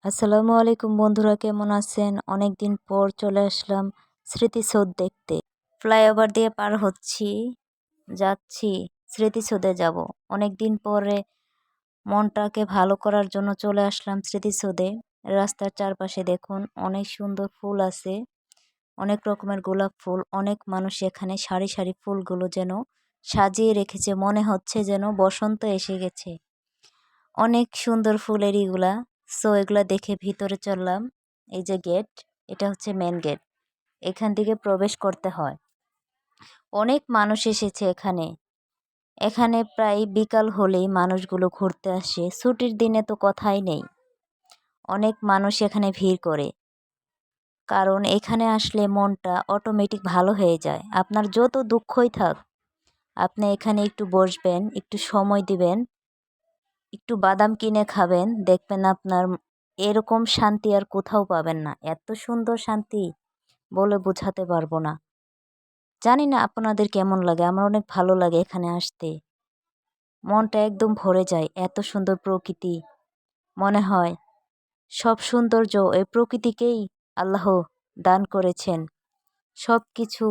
আসসালামু আলাইকুম বন্ধুরা, কেমন আছেন? অনেক দিন পর চলে আসলাম স্মৃতিসৌধ দেখতে। ফ্লাইওভার দিয়ে পার যাচ্ছি, স্মৃতিসৌধে যাব। অনেক দিন পরে মনটাকে ভালো করার জন্য চলে আসলাম স্মৃতিসৌধে। রাস্তার চারপাশে দেখুন অনেক সুন্দর ফুল আছে, অনেক রকমের গোলাপ ফুল। অনেক মানুষ এখানে সারি সারি ফুলগুলো যেন সাজিয়ে রেখেছে, মনে হচ্ছে যেন বসন্ত এসে গেছে। অনেক সুন্দর ফুলের এগুলা। সো এগুলা দেখে ভিতরে চললাম। এই যে গেট, এটা হচ্ছে মেন গেট, এখান থেকে প্রবেশ করতে হয়। অনেক মানুষ এসেছে এখানে। এখানে প্রায় বিকাল হলেই মানুষগুলো ঘুরতে আসে। ছুটির দিনে তো কথাই নেই, অনেক মানুষ এখানে ভিড় করে। কারণ এখানে আসলে মনটা অটোমেটিক ভালো হয়ে যায়। আপনার যত দুঃখই থাক, আপনি এখানে একটু বসবেন, একটু সময় দিবেন, একটু বাদাম কিনে খাবেন, দেখবেন আপনার এরকম শান্তি আর কোথাও পাবেন না। এত সুন্দর শান্তি বলে বোঝাতে পারবো না। জানি না আপনাদের কেমন লাগে, আমার অনেক ভালো লাগে এখানে আসতে। মনটা একদম ভরে যায়, এত সুন্দর প্রকৃতি। মনে হয় সব সৌন্দর্য এই প্রকৃতিকেই আল্লাহ দান করেছেন। সব কিছু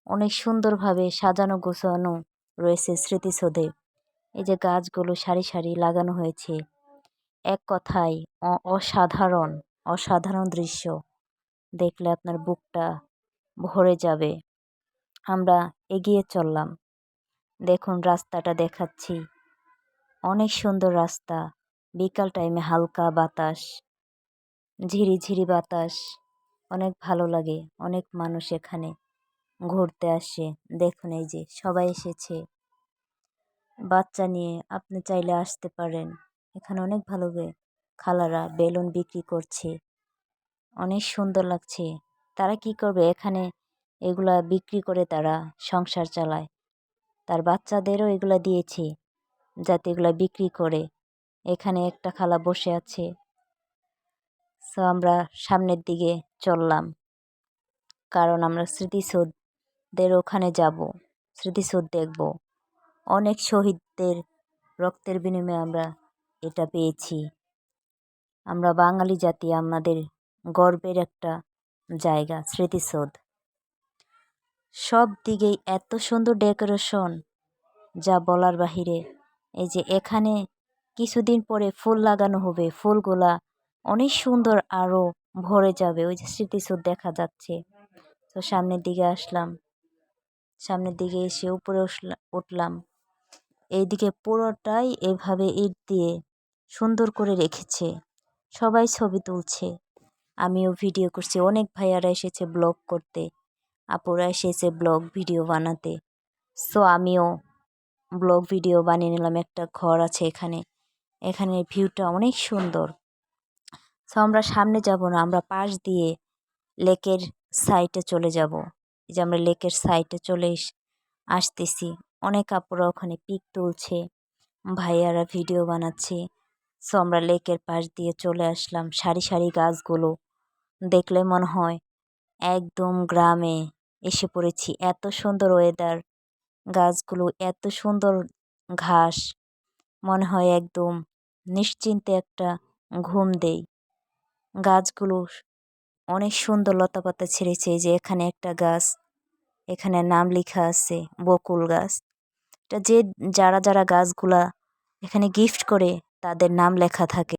অনেক সুন্দরভাবে সাজানো গোছানো রয়েছে স্মৃতিসৌধে। এই যে গাছগুলো সারি সারি লাগানো হয়েছে, এক কথায় অসাধারণ অসাধারণ দৃশ্য। দেখলে আপনার বুকটা ভরে যাবে। আমরা এগিয়ে চললাম। দেখুন রাস্তাটা দেখাচ্ছি, অনেক সুন্দর রাস্তা। বিকাল টাইমে হালকা বাতাস, ঝিরিঝিরি বাতাস, অনেক ভালো লাগে। অনেক মানুষ এখানে ঘুরতে আসে। দেখুন এই যে সবাই এসেছে বাচ্চা নিয়ে, আপনি চাইলে আসতে পারেন। এখানে অনেক ভালো খালারা বেলুন বিক্রি করছে, অনেক সুন্দর লাগছে। তারা কি করবে, এখানে এগুলা বিক্রি করে তারা সংসার চালায়। তার বাচ্চাদেরও এগুলা দিয়েছে যাতে এগুলা বিক্রি করে। এখানে একটা খালা বসে আছে। সো আমরা সামনের দিকে চললাম, কারণ আমরা স্মৃতিসৌধের ওখানে যাব, স্মৃতিসৌধ দেখব। অনেক শহীদদের রক্তের বিনিময়ে আমরা এটা পেয়েছি। আমরা বাঙালি জাতি, আমাদের গর্বের একটা জায়গা স্মৃতিসৌধ। সব দিকেই এত সুন্দর ডেকোরেশন, যা বলার বাহিরে। এই যে এখানে কিছুদিন পরে ফুল লাগানো হবে, ফুলগুলা অনেক সুন্দর আরও ভরে যাবে। ওই যে স্মৃতিসৌধ দেখা যাচ্ছে। তো সামনের দিকে আসলাম, সামনের দিকে এসে উপরে উঠলাম। এইদিকে পুরোটাই এভাবে ইট দিয়ে সুন্দর করে রেখেছে। সবাই ছবি তুলছে, আমিও ভিডিও করছি। অনেক ভাইয়ারা এসেছে ব্লগ করতে, আপুরা এসেছে ব্লগ ভিডিও বানাতে। সো আমিও ব্লগ ভিডিও বানিয়ে নিলাম। একটা ঘর আছে এখানে, এখানের ভিউটা অনেক সুন্দর। সো আমরা সামনে যাব না, আমরা পাশ দিয়ে লেকের সাইডে চলে যাব। এই যে আমরা লেকের সাইডে চলে আসতেছি। অনেক আপুরা ওখানে পিক তুলছে, ভাইয়ারা ভিডিও বানাচ্ছে। সো আমরা লেকের পাশ দিয়ে চলে আসলাম। সারি সারি গাছগুলো দেখলে মনে হয় একদম গ্রামে এসে পড়েছি। এত সুন্দর ওয়েদার, গাছগুলো এত সুন্দর, ঘাস, মনে হয় একদম নিশ্চিন্তে একটা ঘুম দেই। গাছগুলো অনেক সুন্দর লতাপাতা ছেড়েছে। এই যে এখানে একটা গাছ, এখানে নাম লেখা আছে বকুল গাছ। এটা যে যারা যারা গাছগুলা এখানে গিফট করে তাদের নাম লেখা থাকে।